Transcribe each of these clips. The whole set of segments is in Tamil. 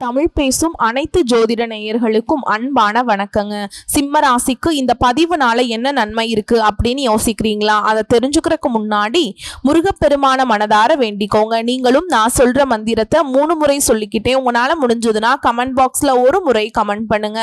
தமிழ் பேசும் அனைத்து ஜோதிட நேயர்களுக்கும் அன்பான வணக்கங்க. சிம்ம ராசிக்கு இந்த பதிவுனால என்ன நன்மை இருக்கு அப்படின்னு யோசிக்கிறீங்களா? அதை தெரிஞ்சுக்கிறதுக்கு முன்னாடி முருகப்பெருமான மனதார வேண்டிக்கோங்க. நீங்களும் நான் சொல்ற மந்திரத்தை 3 முறை சொல்லிக்கிட்டே உங்களால முடிஞ்சதுன்னா கமெண்ட் பாக்ஸ்ல ஒரு முறை கமெண்ட் பண்ணுங்க.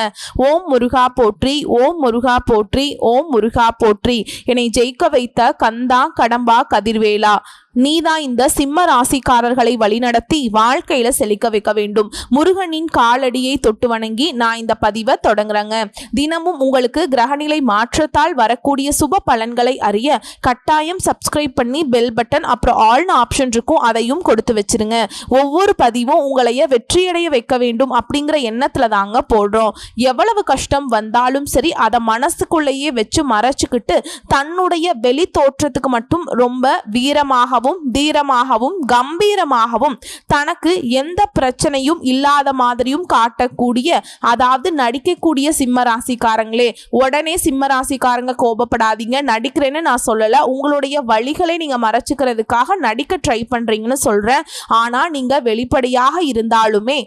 ஓம் முருகா போற்றி, ஓம் முருகா போற்றி, ஓம் முருகா போற்றி. என்னை ஜெயிக்க வைத்த கந்தா கடம்பா கதிர்வேலா, நீதான் இந்த சிம்ம ராசிக்காரர்களை வழிநடத்தி வாழ்க்கையில செழிக்க வைக்க வேண்டும். முருகனின் காலடியை தொட்டு வணங்கி நான் இந்த பதிவை தொடங்குறேங்க. தினமும் உங்களுக்கு கிரகநிலை மாற்றத்தால் வரக்கூடிய சுப பலன்களை அறிய கட்டாயம் சப்ஸ்கிரைப் பண்ணி பெல் பட்டன் அப்புறம் ஆல்னு ஆப்ஷன் இருக்கும், அதையும் கொடுத்து வச்சிருங்க. ஒவ்வொரு பதிவும் உங்களைய வெற்றியடைய வைக்க வேண்டும் அப்படிங்கிற எண்ணத்துல தாங்க போடுறோம். எவ்வளவு கஷ்டம் வந்தாலும் சரி அதை மனசுக்குள்ளேயே வச்சு மறைச்சுக்கிட்டு தன்னுடைய வெளி தோற்றத்துக்கு மட்டும் ரொம்ப வீரமாகவும் தீரமாகவும் கம்பீரமாகவும் தனக்கு எந்த பிரச்சனையும் இல்லாத மாதிரியும் காட்டக்கூடிய, அதாவது நடிக்கக்கூடிய சிம்ம ராசிக்காரங்களே, உடனே சிம்ம ராசிக்காரங்க கோபப்படாதீங்க. நடிக்கிறேன்னு நான் சொல்லல, உங்களுடைய வழிகளை நீங்க மறைச்சுக்கிறதுக்காக நடிக்க ட்ரை பண்றீங்கன்னு சொல்றேன். ஆனா நீங்க வெளிப்படையாக இருந்தாலுமே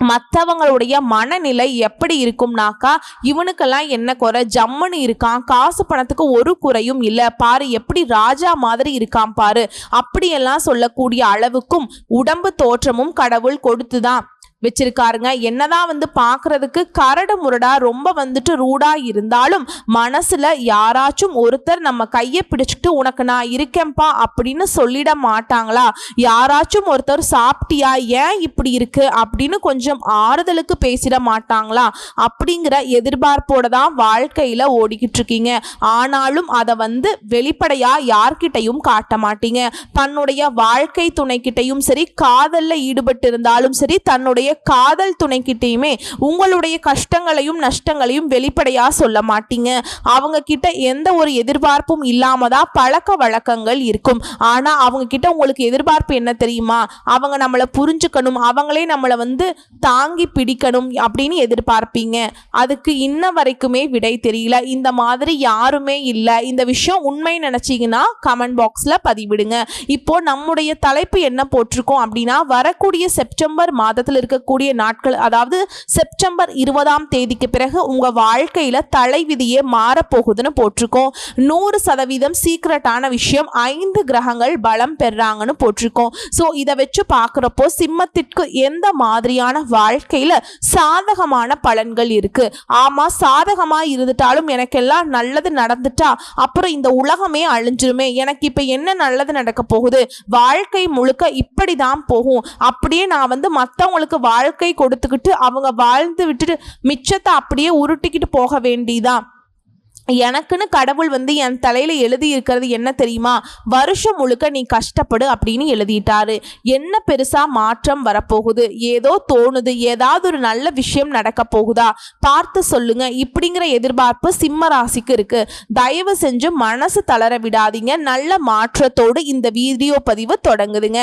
மற்றவங்களுடைய மனநிலை எப்படி இருக்கும்னாக்கா, இவனுக்கெல்லாம் என்ன குறை, ஜம்முன்னு இருக்கான், காசு பணத்துக்கு ஒரு குறையும் இல்லை பாரு, எப்படி ராஜா மாதிரி இருக்கான் பாரு, அப்படியெல்லாம் சொல்லக்கூடிய அளவுக்கும் உடம்பு தோற்றமும் கடவுள் கொடுத்துதான் வச்சிருக்காருங்க. என்னதான் பார்க்கறதுக்கு கரடு முரடா ரொம்ப ரூடா இருந்தாலும் மனசுல யாராச்சும் ஒருத்தர் நம்ம கையை பிடிச்சிட்டு உனக்கு நான் இருக்கேன்பா அப்படின்னு சொல்லிட மாட்டாங்களா? யாராச்சும் ஒருத்தர் சாப்பிட்டியா, ஏன் இப்படி இருக்கு அப்படின்னு கொஞ்சம் ஆறுதலுக்கு பேசிட மாட்டாங்களா? அப்படிங்கிற எதிர்பார்ப்போட தான் வாழ்க்கையில ஓடிக்கிட்டு இருக்கீங்க. ஆனாலும் அதை வெளிப்படையா யார்கிட்டையும் காட்ட மாட்டீங்க. தன்னுடைய வாழ்க்கை துணைக்கிட்டையும் சரி, காதல்ல ஈடுபட்டு இருந்தாலும் சரி, தன்னுடைய காதல் துணைக்கிட்டையுமே உங்களுடைய கஷ்டங்களையும் நஷ்டங்களையும் வெளிப்படையா சொல்ல மாட்டீங்க. அவங்க கிட்ட எந்த ஒரு எதிர்பார்ப்பும் இல்லாமதான் பழக்க வழக்கங்கள் இருக்கும். ஆனா அவங்க கிட்ட உங்களுக்கு எதிர்பார்ப்பு என்ன தெரியுமா? அவங்க நம்மளை புரிஞ்சுக்கணும், அவங்களே நம்மளை தாங்கி பிடிக்கணும் அப்படின்னு எதிர்பார்ப்பீங்க. அதுக்கு இன்ன வரைக்குமே விடை தெரியல. இந்த மாதிரி யாருமே இல்லை. இந்த விஷயம் உண்மை நினைச்சீங்கன்னா கமெண்ட் பாக்ஸ்ல பதிவிடுங்க. இப்போ நம்முடைய தலைப்பு என்ன போட்டிருக்கோம் அப்படின்னா, வரக்கூடிய செப்டம்பர் மாதத்தில் இருக்கக்கூடிய நாட்கள், அதாவது செப்டம்பர் 20ஆம் தேதிக்கு பிறகு உங்க வாழ்க்கையில தலைவிதியே மாறப்போகுதுன்னு போட்டிருக்கோம். 100% சீக்ரெட்டான விஷயம், 5 கிரகங்கள் பலம் பெறாங்கன்னு போட்டிருக்கோம். ஸோ இதை வச்சு பார்க்குறப்போ சிம்மத்திற்கு எந்த மாதிரியான வாழ்க்கையில சாதகமான பலன்கள் இருக்கு. ஆமா, சாதகமா இருந்துட்டாலும் எனக்கெல்லாம் நல்லது நடந்துட்டா அப்புறம் இந்த உலகமே அழிஞ்சிருமே, எனக்கு இப்ப என்ன நல்லது நடக்க போகுது, வாழ்க்கை முழுக்க இப்படிதான் போகும், அப்படியே நான் மற்றவங்களுக்கு வாழ்க்கை கொடுத்துக்கிட்டு அவங்க வாழ்ந்து விட்டுட்டு மிச்சத்தை அப்படியே உருட்டிக்கிட்டு போக வேண்டியதான். எனக்குன்னு கடவுள் என் தலையில எழுதி இருக்கிறது என்ன தெரியுமா? வருஷம் முழுக்க நீ கஷ்டப்படு அப்படின்னு எழுதிட்டாரு. என்ன பெருசா மாற்றம் வரப்போகுது? ஏதோ தோணுது, ஏதாவது ஒரு நல்ல விஷயம் நடக்க போகுதா? பார்த்து சொல்லுங்க. இப்படிங்கிற எதிர்பார்ப்பு சிம்ம ராசிக்கு இருக்கு. தயவு செஞ்சு மனசு தளர விடாதீங்க. நல்ல மாற்றத்தோடு இந்த வீடியோ பதிவு தொடங்குதுங்க.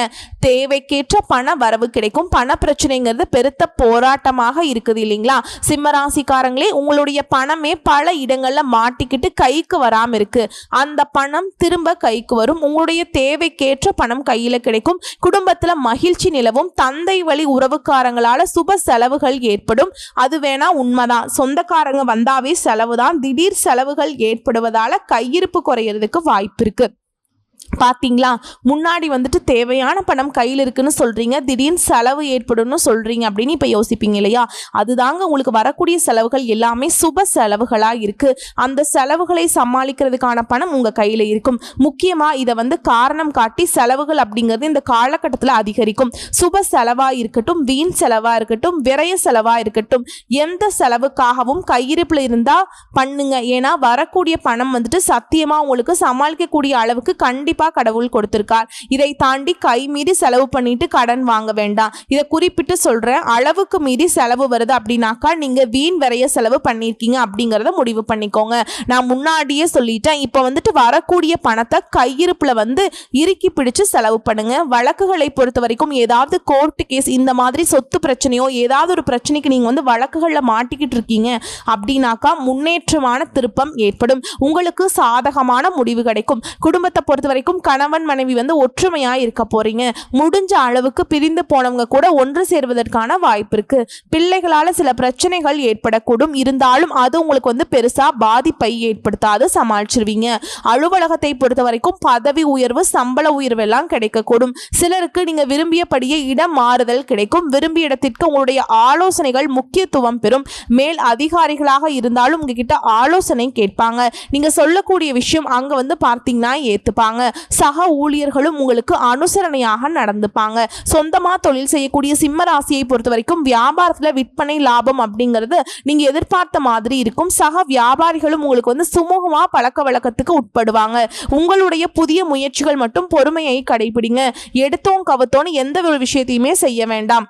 தேவைக்கேற்ற பண வரவு கிடைக்கும். பண பிரச்சனைங்கிறது பெருத்த போராட்டமாக இருக்குது இல்லைங்களா? சிம்ம ராசிக்காரங்களே, உங்களுடைய பணமே பல இடங்கள்ல மாட்டிக்கிட்டு கைக்கு வராம இருக்கு. அந்த பணம் திரும்ப கைக்கு வரும். உங்களுடைய தேவைக்கேற்ற பணம் கையில கிடைக்கும். குடும்பத்துல மகிழ்ச்சி நிலவும். தந்தை வழி உறவுக்காரங்களால சுப செலவுகள் ஏற்படும். அது வேணா உண்மைதான். சொந்தக்காரங்க வந்தாவே செலவுதான். திடீர் செலவுகள் ஏற்படுவதால கையிருப்பு குறையிறதுக்கு வாய்ப்பு இருக்கு. பார்த்தீங்களா, முன்னாடி தேவையான பணம் கையில் இருக்குன்னு சொல்றீங்க, திடீர்னு செலவு ஏற்படும்னு சொல்றீங்க அப்படின்னு இப்போ யோசிப்பீங்க இல்லையா? அதுதாங்க உங்களுக்கு வரக்கூடிய செலவுகள் எல்லாமே சுப செலவுகளாக இருக்கு. அந்த செலவுகளை சமாளிக்கிறதுக்கான பணம் உங்க கையில் இருக்கும். முக்கியமாக இதை காரணம் காட்டி செலவுகள் அப்படிங்கிறது இந்த காலகட்டத்தில் அதிகரிக்கும். சுப செலவாக இருக்கட்டும், வீண் செலவாக இருக்கட்டும், விரய செலவாக இருக்கட்டும், எந்த செலவுக்காகவும் கையிருப்பில் இருந்தால் பண்ணுங்க. ஏன்னா வரக்கூடிய பணம் சத்தியமாக உங்களுக்கு சமாளிக்கக்கூடிய அளவுக்கு கண்டிப்பாக கடவுள் கொடுத்திருக்கார். இதை தாண்டி கை மீறி செலவு பண்ணிட்டு கடன் வாங்க வேண்டாம். இதை குறிப்பிட்டு சொல்றேன். அளவுக்கு மீறி செலவு வருது அப்படின்னாக்கா நீங்க வீண் வரைய செலவு பண்ணிருக்கீங்க அப்படிங்கறத முடிவு பண்ணிக்கோங்க. நான் முன்னாடியே சொல்லிட்டேன். இப்ப வரக்கூடிய பணத்தை கையிருப்புல இறுக்கி பிடிச்சு செலவு பண்ணுங்க. வழக்குகளை பொறுத்த வரைக்கும் ஏதாவது கோர்ட் கேஸ், இந்த மாதிரி சொத்து பிரச்சனையோ ஏதாவது ஒரு பிரச்சனைக்கு நீங்க வழக்குகள்ல மாட்டிக்கிட்டு இருக்கீங்க அப்படின்னாக்கா முன்னேற்றமான திருப்பம் ஏற்படும். உங்களுக்கு சாதகமான முடிவு கிடைக்கும். குடும்பத்தை பொறுத்த வரைக்கும் வரைக்கும் கணவன் மனைவி ஒற்றுமையா இருக்க போறீங்க. முடிஞ்ச அளவுக்கு பிரிந்து போனவங்க கூட ஒன்று சேர்வதற்கான வாய்ப்பு இருக்கு. பிள்ளைகளால சில பிரச்சனைகள் ஏற்படக்கூடும், இருந்தாலும் அது உங்களுக்கு பெருசா பாதிப்பை ஏற்படுத்தாது, சமாளிச்சிருவீங்க. அலுவலகத்தை பொறுத்த வரைக்கும் பதவி உயர்வு, சம்பள உயர்வு எல்லாம் கிடைக்கக்கூடும். சிலருக்கு நீங்க விரும்பியபடியே இடம் மாறுதல் கிடைக்கும். விரும்பிய இடத்திற்கு உங்களுடைய ஆலோசனைகள் முக்கியத்துவம் பெறும். மேல் அதிகாரிகளாக இருந்தாலும் உங்ககிட்ட ஆலோசனை கேட்பாங்க. நீங்க சொல்லக்கூடிய விஷயம் அங்க பார்த்தீங்கன்னா ஏத்துப்பாங்க. சக ஊழியர்களும் உங்களுக்கு அனுசரணையாக நடந்துப்பாங்க. சொந்தமா தொழில் செய்யக்கூடிய சிம்ம ராசியை பொறுத்த வரைக்கும் வியாபாரத்துல விற்பனை லாபம் அப்படிங்கிறது நீங்க எதிர்பார்த்த மாதிரி இருக்கும். சக வியாபாரிகளும் உங்களுக்கு சுமூகமா பழக்க வழக்கத்துக்கு உட்படுவாங்க. உங்களுடைய புதிய முயற்சிகள் மட்டும் பொறுமையை கடைபிடிங்க. எடுத்தோம் கவத்தோன்னு எந்த ஒரு விஷயத்தையுமே செய்ய வேண்டாம்.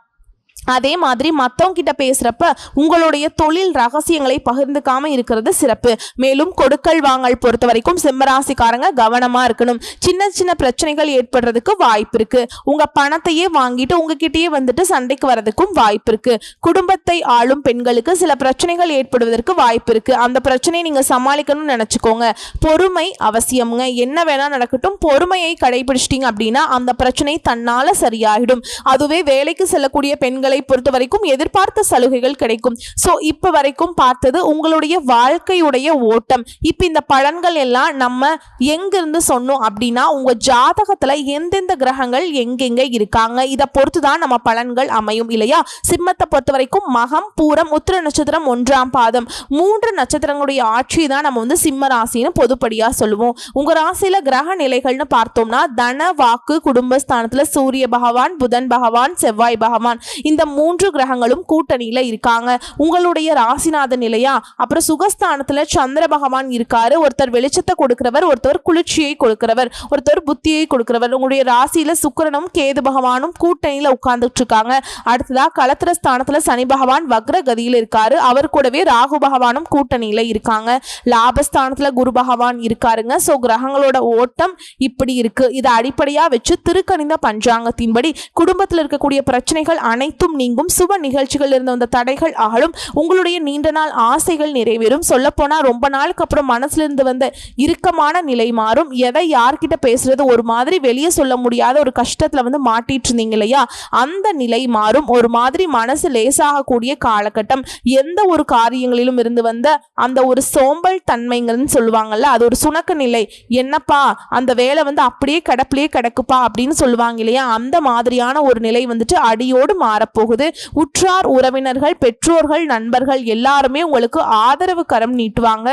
அதே மாதிரி மற்றவங்க கிட்ட பேசுறப்ப உங்களுடைய தொழில் ரகசியங்களை பகிர்ந்துக்காம இருக்கிறது சிறப்பு. மேலும் கொடுக்கல் வாங்கல் பொறுத்த வரைக்கும் சிம்மராசிக்காரங்க கவனமா இருக்கணும். சின்ன சின்ன பிரச்சனைகள் ஏற்படுறதுக்கு வாய்ப்பு இருக்கு. உங்க பணத்தையே வாங்கிட்டு உங்ககிட்டயே சண்டைக்கு வர்றதுக்கும் வாய்ப்பு இருக்கு. குடும்பத்தை ஆளும் பெண்களுக்கு சில பிரச்சனைகள் ஏற்படுவதற்கு வாய்ப்பு இருக்கு. அந்த பிரச்சனையை நீங்க சமாளிக்கணும்னு நினைச்சுக்கோங்க. பொறுமை அவசியம்ங்க. என்ன வேணா நடக்கட்டும், பொறுமையை கடைபிடிச்சிட்டீங்க அப்படின்னா அந்த பிரச்சனை தன்னால சரியாகிடும். அதுவே வேலைக்கு செல்லக்கூடிய பெண்கள் பொறுத்த வரைக்கும் எதிர்பார்த்த சலுகைகள் கிடைக்கும். சோ இப்ப வரைக்கும் பார்த்தது உங்களுடைய வாழ்க்கையுடைய ஓட்டம். இப்ப இந்த பலன்கள் எல்லாம் நம்ம எங்கிருந்து சொன்னோம் அப்படின்னா உங்க ஜாதகத்துல எந்தெந்த கிரகங்கள் எங்கெங்க இருக்காங்க இதை பொறுத்துதான் நம்ம பலன்கள் அமையும் இல்லையா. சிம்மத்தை பொறுத்த வரைக்கும் மகம், பூரம், உத்திர நட்சத்திரம், 1ஆம் பாதம் 3 நட்சத்திரங்களுடைய ஆட்சி தான் நம்ம சிம்ம ராசின்னு பொதுப்படியா சொல்லுவோம். உங்க ராசியில கிரக நிலைகள்னு பார்த்தோம்னா தன, வாக்கு, குடும்பஸ்தானத்துல சூரிய பகவான், புதன் பகவான், செவ்வாய் பகவான் இந்த 3 கிரகங்களும் கூட்டணியில இருக்காங்க. உங்களுடைய ராசிநாதன் நிலையா. அப்புறம் சுகஸ்தானத்துல சந்திர பகவான் இருக்காரு. ஒருத்தர் வெளிச்சத்தை கொடுக்கிறவர், ஒருத்தர் குளிர்ச்சியை கொடுக்கிறவர், ஒருத்தர் புத்தியை கொடுக்கிறவர். உங்களுடைய ராசியில சுக்கிரனும் கேது பகவானும் கூட்டணியில உட்கார்ந்துட்டு இருக்காங்க. அடுத்ததா களத்திர ஸ்தானத்துல சனி பகவான் வக்ர கதியில் இருக்காரு. அவர் கூடவே ராகு பகவானும் கூட்டணியில இருக்காங்க. லாபஸ்தானத்துல குரு பகவான் இருக்காருங்க. சோ கிரகங்களோட ஓட்டம் இப்படி இருக்கு. இதை அடிப்படையா வச்சு திருக்கணித பஞ்சாங்கத்தின்படி குடும்பத்தில் இருக்கக்கூடிய பிரச்சனைகள் அனைத்தும் நீங்கும். சுப நிகழ்ச்சிகள் இருந்த அந்த தடைகள் அகலும். உங்களுடைய நீண்ட நாள் ஆசைகள் நிறைவேறும். சொல்ல போனா ரொம்ப நாளுக்கு அப்புறம் மனசுல இருந்து வந்த இறுக்கமான நிலை மாறும். எதை யார்கிட்ட பேசுறது ஒரு மாதிரி வெளியே சொல்ல முடியாத ஒரு கஷ்டத்துல மாட்டிட்டு இருந்தீங்க இல்லையா, அந்த நிலை மாறும். ஒரு மாதிரி மனசு லேசாகக்கூடிய காலகட்டம். எந்த ஒரு காரியங்களிலும் இருந்து வந்த அந்த ஒரு சோம்பல் தன்மைங்கன்னு சொல்லுவாங்கல்ல, அது ஒரு சுணக்க நிலை. என்னப்பா அந்த வேலை அப்படியே கிடப்பிலே கிடக்குப்பா அப்படின்னு சொல்லுவாங்க இல்லையா, அந்த மாதிரியான ஒரு நிலை அடியோடு மாறப்போகுது. உற்றார் உறவினர்கள், பெற்றோர்கள், நண்பர்கள் எல்லாருமே உங்களுக்கு ஆதரவு கரம் நீட்டுவாங்க.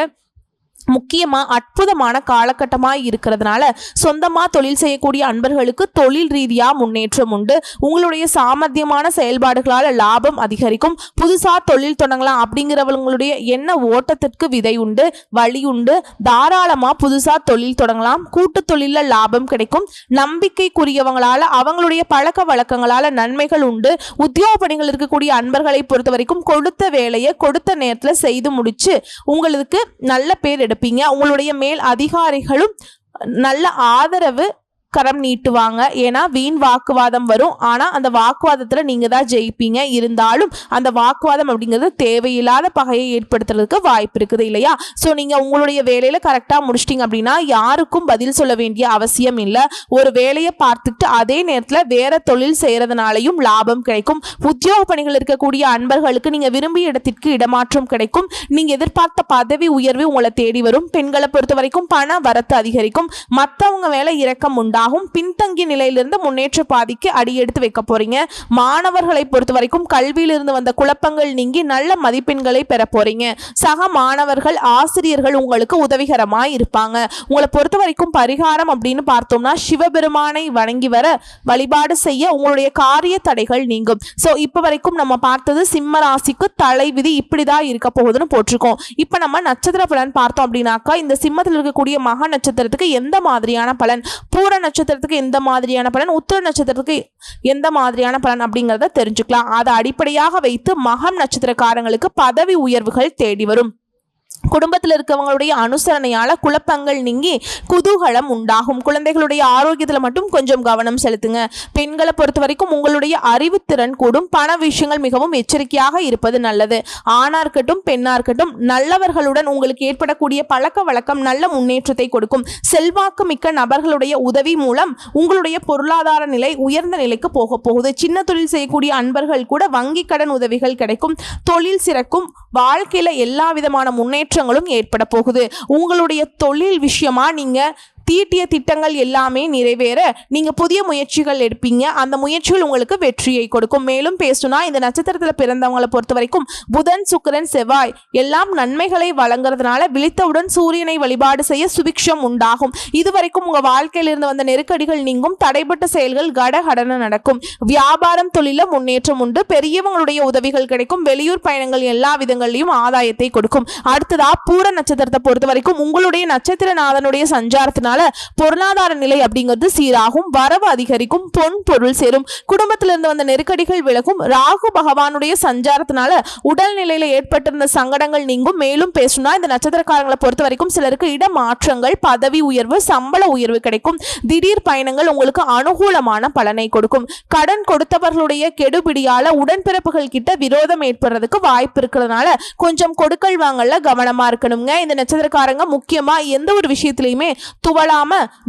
முக்கியமா அற்புதமான காலகட்டமாய் இருக்கிறதுனால சொந்தமா தொழில் செய்யக்கூடிய அன்பர்களுக்கு தொழில் ரீதியா முன்னேற்றம் உண்டு. உங்களுடைய சாமர்த்தியமான செயல்பாடுகளால் லாபம் அதிகரிக்கும். புதுசா தொழில் தொடங்கலாம் அப்படிங்கிறவங்களுடைய எண்ண ஓட்டத்திற்கு விதை உண்டு, வழி உண்டு. தாராளமா புதுசா தொழில் தொடங்கலாம். கூட்டு தொழில லாபம் கிடைக்கும். நம்பிக்கைக்குரியவங்களால அவங்களுடைய பழக்க வழக்கங்களால நன்மைகள் உண்டு. உத்தியோக பணிகள் இருக்கக்கூடிய அன்பர்களை பொறுத்த வரைக்கும் கொடுத்த வேலையை கொடுத்த நேரத்துல செய்து முடிச்சு உங்களுக்கு நல்ல பேர் எடுப்பீங்க. உங்களுடைய மேல் அதிகாரிகளும் நல்ல ஆதரவு கரம் நீட்டுவாங்க. ஏன்னா வீண் வாக்குவாதம் வரும். ஆனா அந்த வாக்குவாதத்துல நீங்க தான் ஜெயிப்பீங்க. இருந்தாலும் அந்த வாக்குவாதம் அப்படிங்கிறது தேவையில்லாத பகையை ஏற்படுத்துறதுக்கு வாய்ப்பு இருக்குது இல்லையா. ஸோ நீங்க உங்களுடைய வேலையில கரெக்டா முடிச்சிட்டீங்க அப்படின்னா யாருக்கும் பதில் சொல்ல வேண்டிய அவசியம் இல்லை. ஒரு வேலையை பார்த்துட்டு அதே நேரத்துல வேற தொழில் செய்யறதுனாலையும் லாபம் கிடைக்கும். உத்தியோக பணிகள் இருக்கக்கூடிய அன்பர்களுக்கு நீங்க விரும்பிய இடத்திற்கு இடமாற்றம் கிடைக்கும். நீங்க எதிர்பார்த்த பதவி உயர்வு உங்களை தேடி வரும். பெண்களை பொறுத்த வரைக்கும் பண வரத்து அதிகரிக்கும். மற்றவங்க வேலை இறக்கம் உண்டு. பின்தங்கிய நிலையிலிருந்து முன்னேற்ற பாதைக்கு அடியெடுத்து வைக்க போறீங்க. மாணவர்களை பொறுத்த வரைக்கும் கல்வியிலிருந்து வந்த குழப்பங்கள் நீங்கி நல்ல மதிப்பெண்களை பெற போறீங்க. சக மாணவர்கள், ஆசிரியர்கள் உங்களுக்கு உதவிகரமாய் இருப்பாங்க. உங்களை பொறுத்த வரைக்கும் பரிகாரம் அப்படின்னு பார்த்தோம்னா சிவபெருமானை வணங்கி வர வழிபாடு செய்ய உங்களுடைய காரிய தடைகள் நீங்கும். சோ இப்ப வரைக்கும் நம்ம பார்த்தது சிம்ம ராசிக்கு தலைவிதி இப்படிதான் இருக்க போகுதுன்னு போட்டிருக்கோம். இப்ப நம்ம நட்சத்திர பலன் பார்த்தோம் அப்படின்னாக்கா இந்த சிம்மத்தில் இருக்கக்கூடிய மக நட்சத்திரத்துக்கு எந்த மாதிரியான பலன், பூர நட்சத்திரத்துக்கு எந்த மாதிரியான பலன், உத்திர நட்சத்திரத்துக்கு எந்த மாதிரியான பலன் அப்படிங்கறத தெரிஞ்சுக்கலாம். அதை அடிப்படையாக வைத்து மகம் நட்சத்திரக்காரங்களுக்கு பதவி உயர்வுகள் தேடி வரும். குடும்பத்தில் இருக்கவங்களுடைய அனுசரணையால குழப்பங்கள் நீங்கி குதூகலம் உண்டாகும். குழந்தைகளுடைய ஆரோக்கியத்தில் மட்டும் கொஞ்சம் கவனம் செலுத்துங்க. பெண்களை பொறுத்த வரைக்கும் உங்களுடைய அறிவுத்திறன் கூடும். பண விஷயங்கள் மிகவும் எச்சரிக்கையாக இருப்பது நல்லது. ஆணா இருக்கட்டும் பெண்ணா இருக்கட்டும், நல்லவர்களுடன் உங்களுக்கு ஏற்படக்கூடிய பழக்க வழக்கம் நல்ல முன்னேற்றத்தை கொடுக்கும். செல்வாக்கு மிக்க நபர்களுடைய உதவி மூலம் உங்களுடைய பொருளாதார நிலை உயர்ந்த நிலைக்கு போக போகுது. சின்ன தொழில் செய்யக்கூடிய அன்பர்கள் கூட வங்கி கடன் உதவிகள் கிடைக்கும். தொழில் சிறக்கும். வாழ்க்கையில எல்லா விதமான முன்னேற்றங்களும் ஏற்பட போகுது. உங்களுடைய தொழில் விஷயமா நீங்க தீட்டிய திட்டங்கள் எல்லாமே நிறைவேற நீங்க புதிய முயற்சிகள் எடுப்பீங்க. அந்த முயற்சிகள் உங்களுக்கு வெற்றியை கொடுக்கும். மேலும் பேசுனா இந்த நட்சத்திரத்தில் பிறந்தவங்களை பொறுத்த வரைக்கும் புதன் சுக்கிரன் செவ்வாய் எல்லாம் நன்மைகளை வழங்குறதுனால விழித்தவுடன் சூரியனை வழிபாடு செய்ய சுபிக்ஷம் உண்டாகும். இதுவரைக்கும் உங்க வாழ்க்கையில் இருந்து வந்த நெருக்கடிகள் நீங்கும். தடைப்பட்ட செயல்கள் கடகடன நடக்கும். வியாபாரம் தொழில முன்னேற்றம் உண்டு. பெரியவங்களுடைய உதவிகள் கிடைக்கும். வெளியூர் பயணங்கள் எல்லா விதங்களிலும் ஆதாயத்தை கொடுக்கும். அடுத்ததா பூர நட்சத்திரத்தை பொறுத்த வரைக்கும் உங்களுடைய நட்சத்திரநாதனுடைய சஞ்சாரத்தினால பொருளாதார நிலை அப்படிங்கிறது சீராகும். வரவு அதிகரிக்கும். பொன் பொருள் சேரும். குடும்பத்திலிருந்து வந்த நெருக்கடிகள் விலகும். ராகு பகவானுடைய சஞ்சாரத்தினால உடல்நிலையில ஏற்பட்டிருந்த சங்கடங்கள் நீங்கும். மேலும் பேசுனா இந்த நட்சத்திரக்காரங்களை பொறுத்த வரைக்கும் சிலருக்கு இடமாற்றங்கள், பதவி உயர்வு, சம்பள உயர்வு கிடைக்கும். திடீர் பயணங்கள் உங்களுக்கு அனுகூலமான பலனை கொடுக்கும். கடன் கொடுத்தவர்களுடைய கெடுபிடியால உடன்பிறப்புகள் கிட்ட விரோதம் ஏற்படுறதுக்கு வாய்ப்பு இருக்கிறதுனால கொஞ்சம் கொடுக்கல் வாங்கல கவனமா இருக்கணுங்க. இந்த நட்சத்திரக்காரங்க முக்கியமா எந்த ஒரு விஷயத்திலையுமே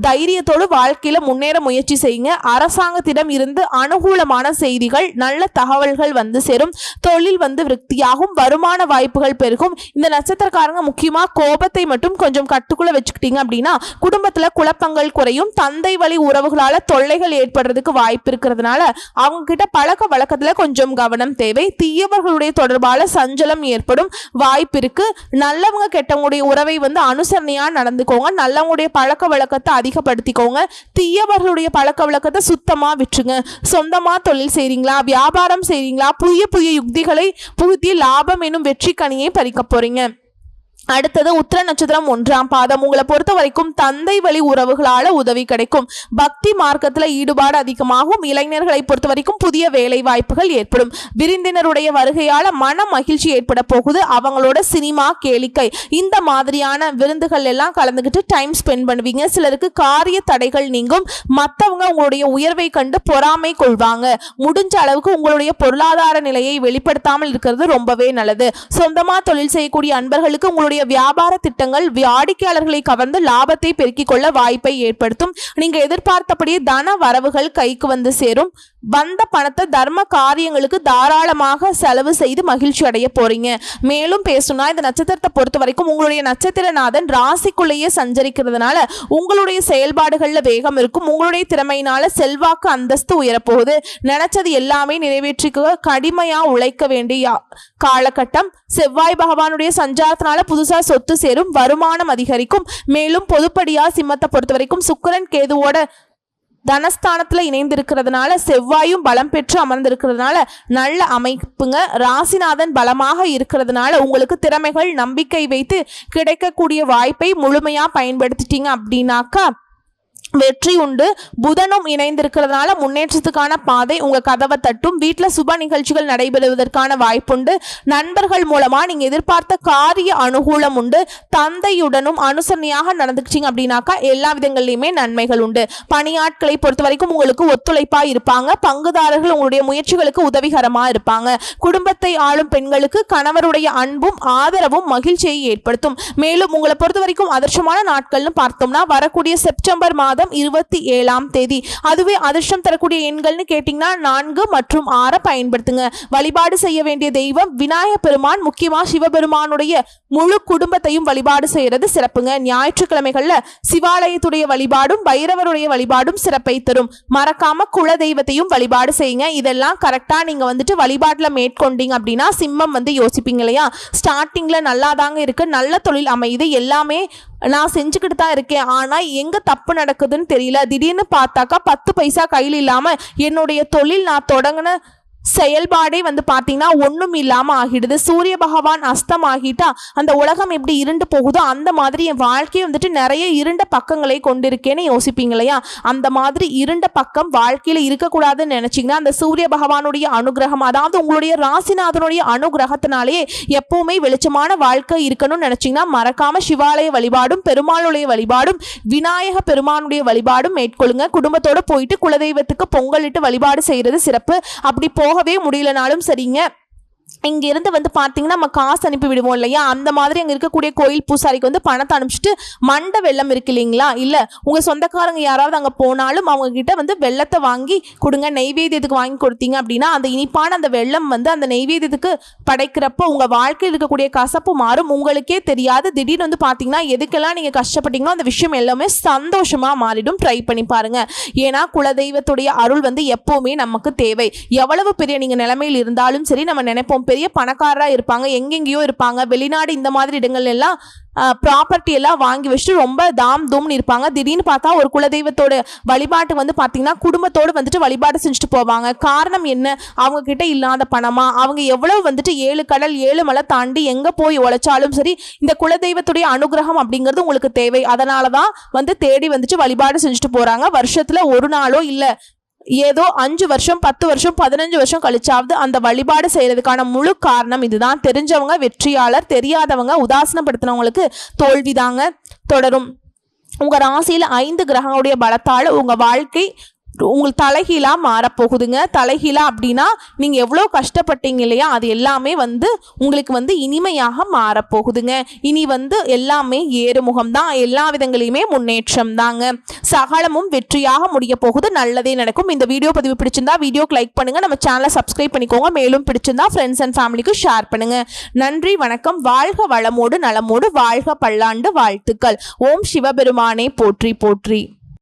தைரியத்தோடு வாழ்க்கையில முன்னேற முயற்சி செய்யுங்க. அரசாங்கத்திடம் இருந்து அனுகூலமான செய்திகள், நல்ல தகவல்கள் வந்து சேரும். தொழில் விருத்தியாகும். வருமான வாய்ப்புகள் பெருகும். இந்த நட்சத்திரக்காரங்க முக்கியமா கோபத்தை மட்டும் கொஞ்சம் கட்டுக்குள்ள வச்சுக்கிட்டீங்க அப்படின்னா குடும்பத்துல குழப்பங்கள் குறையும். தந்தை வழி உறவுகளால தொல்லைகள் ஏற்படுறதுக்கு வாய்ப்பு இருக்கிறதுனால அவங்க கிட்ட பழக்க வழக்கத்துல கொஞ்சம் கவனம் தேவை. தீயவர்களுடைய தொடர்பால சஞ்சலம் ஏற்படும் வாய்ப்பு இருக்கு. நல்லவங்க கெட்டவங்களுடைய உறவை அனுசரணையா நடந்துக்கோங்க. நல்லவங்களுடைய பழக்க வழக்கத்தை அதிகப்படுத்திக்கோங்க. தீயவர்களுடைய பழக்க வழக்கத்தை சுத்தமா விட்டுருங்க. சொந்தமா தொழில் செய்றீங்களா, வியாபாரம் செய்றீங்களா, புதிய புதிய யுக்திகளை புகுத்தி லாபம் எனும் வெற்றி கனியை பறிக்க போறீங்க. அடுத்தது உத்திர நட்சத்திரம் 1ஆம் பாதம். உங்களை பொறுத்த வரைக்கும் தந்தை வழி உறவுகளால உதவி கிடைக்கும். பக்தி மார்க்கத்துல ஈடுபாடு அதிகமாகும். இளைஞர்களை பொறுத்த வரைக்கும் புதிய வேலை வாய்ப்புகள் ஏற்படும். விருந்தினருடைய வருகையால மன மகிழ்ச்சி ஏற்பட போகுது. அவங்களோட சினிமா, கேளிக்கை இந்த மாதிரியான விருந்துகள் எல்லாம் கலந்துக்கிட்டு டைம் ஸ்பெண்ட் பண்ணுவீங்க. சிலருக்கு காரிய தடைகள் நீங்கும். மற்றவங்க உங்களுடைய உயர்வை கண்டு பொறாமை கொள்வாங்க. முடிஞ்ச அளவுக்கு உங்களுடைய பொருளாதார நிலையை வெளிப்படுத்தாமல் இருக்கிறது ரொம்பவே நல்லது. சொந்தமா தொழில் செய்யக்கூடிய அன்பர்களுக்கு உங்களுடைய வியாபார திட்டங்கள் வாடிக்கையாளர்களை கவர்ந்து லாபத்தை பெருக்கிக் கொள்ள வாய்ப்பை ஏற்படுத்தும். நீங்க எதிர்பார்த்தபடியே தன வரவுகள் கைக்கு வந்து சேரும். வந்த பணத்தை தர்ம காரியங்களுக்கு தாராளமாக செலவு செய்து மகிழ்ச்சி அடைய போறீங்க. மேலும் பேசுனா இந்த நட்சத்திரத்தை பொறுத்த வரைக்கும் உங்களுடைய நட்சத்திரநாதன் ராசிக்குள்ளேயே சஞ்சரிக்கிறதுனால உங்களுடைய செயல்பாடுகள்ல வேகம் இருக்கும். உங்களுடைய திறமையினால செல்வாக்கு அந்தஸ்து உயரப்போகுது. நினைச்சது எல்லாமே நிறைவேற்றிக்க கடுமையா உழைக்க வேண்டிய காலகட்டம். செவ்வாய் பகவானுடைய சஞ்சாரத்தினால புதுசா சொத்து சேரும். வருமானம் அதிகரிக்கும். மேலும் பொதுப்படியா சிம்மத்தை பொறுத்த வரைக்கும் சுக்கிரன் கேதுவோட தனஸ்தானத்துல இணைந்திருக்கிறதுனால செவ்வாயும் பலம் பெற்று அமர்ந்திருக்கிறதுனால நல்ல அமைப்புங்க. ராசிநாதன் பலமாக இருக்கிறதுனால உங்களுக்கு திறமைகள் நம்பிக்கை வைத்து கிடைக்கக்கூடிய வாய்ப்பை முழுமையா பயன்படுத்திட்டீங்க அப்படின்னாக்கா வெற்றி உண்டு. புதனும் இணைந்திருக்கிறதுனால முன்னேற்றத்துக்கான பாதை உங்க கதவை தட்டும். வீட்டில் சுப நிகழ்ச்சிகள் நடைபெறுவதற்கான வாய்ப்புண்டு. நண்பர்கள் மூலமா நீங்க எதிர்பார்த்த காரிய அனுகூலம் உண்டு. தந்தையுடனும் அனுசரணையாக நடந்துக்கிட்டீங்க அப்படின்னாக்கா எல்லா விதங்கள்லையுமே நன்மைகள் உண்டு. பணியாட்களை பொறுத்த வரைக்கும் உங்களுக்கு ஒத்துழைப்பா இருப்பாங்க. பங்குதாரர்கள் உங்களுடைய முயற்சிகளுக்கு உதவிகரமா இருப்பாங்க. குடும்பத்தை ஆளும் பெண்களுக்கு கணவருடைய அன்பும் ஆதரவும் மகிழ்ச்சியை ஏற்படுத்தும். மேலும் உங்களை பொறுத்த வரைக்கும் அதிர்ஷ்டமான நாட்கள்னு பார்த்தோம்னா வரக்கூடிய செப்டம்பர் மாதம் 27ஆம் தேதி. அதுவே அதிர்ஷ்டம் தரக்கூடிய எண்கள்னு கேட்டீங்கன்னா 4 மற்றும் 6 பயன்படுத்துங்க. வழிபாடு செய்ய வேண்டிய தெய்வம் விநாயகப் பெருமான். முக்கியமா சிவபெருமானுடைய முழு குடும்பத்தையும் வழிபாடு செய்யறது சிறப்புங்க. ஞாயிற்றுக்கிழமைகள்ல சிவாலயத்துடைய வழிபாடும் பைரவருடைய வழிபாடும் சிறப்பை தரும். மறக்காம குல தெய்வத்தையும் வழிபாடு செய்யுங்க. இதெல்லாம் கரெக்டா நீங்க வழிபாட்டுல மேற்கொண்டீங்க அப்படின்னா சிம்மம் யோசிப்பீங்க இல்லையா, ஸ்டார்டிங்ல நல்லா தாங்க இருக்கு, நல்ல தொழில் அமையுது, எல்லாமே நான் செஞ்சுக்கிட்டு தான் இருக்கேன், ஆனால் எங்கே தப்பு நடக்குதுன்னு தெரியல, திடீர்னு பார்த்தாக்கா 10 பைசா கையில் இல்லாமல் என்னுடைய தொழில் நான் தொடங்கின செயல்பாடே வந்து பார்த்தீங்கன்னா ஒன்றும் இல்லாமல் ஆகிடுது. சூரிய பகவான் அஸ்தம் ஆகிட்டா அந்த உலகம் எப்படி இருண்டு போகுதோ அந்த மாதிரி என் வாழ்க்கையை வந்துட்டு நிறைய இருண்ட பக்கங்களை கொண்டிருக்கேன்னு யோசிப்பீங்க இல்லையா? அந்த மாதிரி இருண்ட பக்கம் வாழ்க்கையில் இருக்கக்கூடாதுன்னு நினைச்சிங்கன்னா அந்த சூரிய பகவானுடைய அனுகிரகம், அதாவது உங்களுடைய ராசிநாதனுடைய அனுகிரகத்தினாலேயே எப்பவுமே வெளிச்சமான வாழ்க்கை இருக்கணும்னு நினைச்சிங்கன்னா மறக்காம சிவாலய வழிபாடும் பெருமாளுடைய வழிபாடும் விநாயக பெருமானுடைய வழிபாடும் மேற்கொள்ளுங்க. குடும்பத்தோட போயிட்டு குலதெய்வத்துக்கு பொங்கலிட்டு வழிபாடு செய்யறது சிறப்பு. அப்படி போகவே முடியலனாலும் சரிங்க, இங்கிருந்து வந்து பார்த்தீங்கன்னா நம்ம காசு அனுப்பி விடுவோம் இல்லையா? அந்த மாதிரி அங்கே இருக்கக்கூடிய கோயில் பூசாரிக்கு வந்து பணத்தை அனுப்பிச்சிட்டு மண்டை வெள்ளம் இருக்கு இல்லைங்களா? இல்லை உங்கள் சொந்தக்காரங்க யாராவது அங்கே போனாலும் அவங்க கிட்ட வந்து வெள்ளத்தை வாங்கி கொடுங்க. நெய்வேத்தியத்துக்கு வாங்கி கொடுத்தீங்க அப்படின்னா அந்த இனிப்பான அந்த வெள்ளம் வந்து அந்த நெய்வேத்தியத்துக்கு படைக்கிறப்போ உங்கள் வாழ்க்கையில் இருக்கக்கூடிய கசப்பு மாறும். உங்களுக்கே தெரியாது. திடீர்னு வந்து பார்த்தீங்கன்னா எதுக்கெல்லாம் நீங்கள் கஷ்டப்பட்டீங்களோ அந்த விஷயம் எல்லாமே சந்தோஷமாக மாறிடும். ட்ரை பண்ணி பாருங்க. ஏன்னா குலதெய்வத்துடைய அருள் வந்து எப்போவுமே நமக்கு தேவை. எவ்வளவு பெரிய நீங்கள் நிலைமையில் இருந்தாலும் சரி, நம்ம நினைப்போம் பெரிய பணக்காரராக இருப்பாங்க, எங்கெங்கேயோ இருப்பாங்க, வெளிநாடு இந்த மாதிரி இடங்கள் எல்லாம் ப்ராப்பர்ட்டி எல்லாம் வாங்கி வச்சுட்டு ரொம்ப தாம் தூம்னு இருப்பாங்க. திடீர்னு பார்த்தா ஒரு குலதெய்வத்தோட வழிபாட்டுக்கு வந்து பார்த்தீங்கன்னா குடும்பத்தோடு வந்துட்டு வழிபாடு செஞ்சுட்டு போவாங்க. காரணம் என்ன? அவங்க கிட்ட இல்லாத பணமா? அவங்க எவ்வளவு வந்துட்டு 7 கடல் 7 மலை தாண்டி எங்கே போய் உழைச்சாலும் சரி இந்த குலதெய்வத்துடைய அனுகிரகம் அப்படிங்கிறது உங்களுக்கு தேவை. அதனால தான் வந்து தேடி வந்துட்டு வழிபாடு செஞ்சுட்டு போகிறாங்க. வருஷத்தில் ஒரு நாளோ இல்லை ஏதோ 5 வருஷம் 10 வருஷம் 15 வருஷம் கழிச்சாவது அந்த வழிபாடு செய்யறதுக்கான முழு காரணம் இதுதான். தெரிஞ்சவங்க வெற்றியாளர், தெரியாதவங்க உதாசனப்படுத்தினவங்களுக்கு தோல்விதாங்க தொடரும். உங்க ராசியில 5 கிரகங்களுடைய பலத்தால உங்க வாழ்க்கை உங்களுக்கு தலைகீழா மாறப்போகுதுங்க. தலைகீழா அப்படின்னா நீங்க எவ்வளோ கஷ்டப்பட்டீங்க இல்லையா, அது எல்லாமே வந்து உங்களுக்கு வந்து இனிமையாக மாறப்போகுதுங்க. இனி வந்து எல்லாமே ஏறுமுகம் தான், எல்லா விதங்களையுமே முன்னேற்றம் தாங்க. சகலமும் வெற்றியாக முடிய போகுது. நல்லதே நடக்கும். இந்த வீடியோ பதிவு பிடிச்சிருந்தா வீடியோக்கு லைக் பண்ணுங்க, நம்ம சேனலை சப்ஸ்கிரைப் பண்ணிக்கோங்க. மேலும் பிடிச்சிருந்தா ஃப்ரெண்ட்ஸ் அண்ட் ஃபேமிலிக்கு ஷேர் பண்ணுங்க. நன்றி, வணக்கம். வாழ்க வளமோடு நலமோடு வாழ்க பல்லாண்டு வாழ்த்துக்கள். ஓம் சிவபெருமானே போற்றி போற்றி.